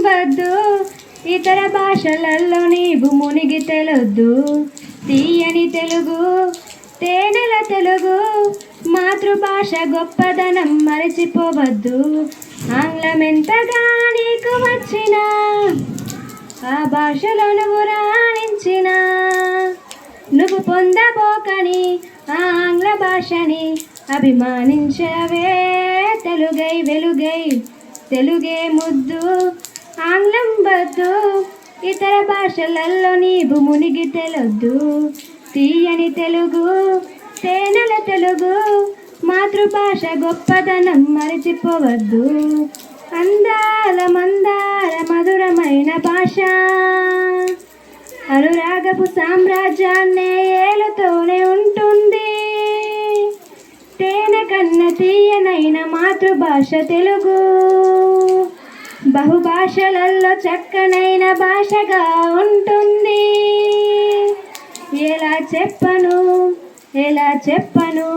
వద్దు, ఇతర భాషలలో నీవు మునిగి తెలొద్దు. తీయని తెలుగు, తేనెల తెలుగు, మాతృభాష గొప్పదనం మరచిపోవద్దు. ఆంగ్లమెంతగా నీకు వచ్చినా, ఆ భాషలో నువ్వు రాణించినా, నువ్వు పొందబోకని ఆ ఆంగ్ల భాషని అభిమానించవే. తెలుగై వెలుగై తెలుగే ముద్దు, ఆంగ్లం వద్దు, ఇతర భాషలలో నీవు మునిగి తెలొద్దు. తీయని తెలుగు, తేనెల తెలుగు, మాతృభాష గొప్పదనం మరచిపోవద్దు. అందాల మందార మధురమైన భాష, అనురాగపు సామ్రాజ్యాన్నే ఏలుతూనే ఉంటుంది. తేనె కన్న తీయనైన మాతృభాష తెలుగు, బహుభాషలలో చక్కనైన భాషగా ఉంటుంది. ఎలా చెప్పను ఎలా చెప్పను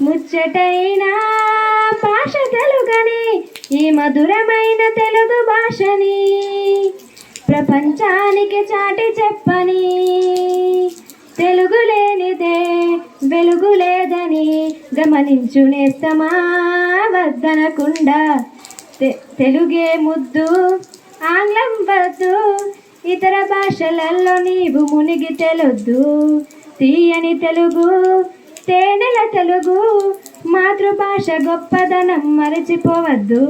ముచ్చటైన భాష తెలుగని, ఈ మధురమైన తెలుగు భాషని ప్రపంచానికి చాటి చెప్పని. తెలుగు లేనిదే వెలుగు లేదని గమనించు నేస్తమా వద్దనకుండా. తెలుగే ముద్దు, ఆంగ్లం వద్దు, ఇతర భాషలలో నీవు మునిగి తెలొద్దు. తీయని తెలుగు, తేనెల తెలుగు, మాతృభాష గొప్పదనం మరచిపోవద్దు.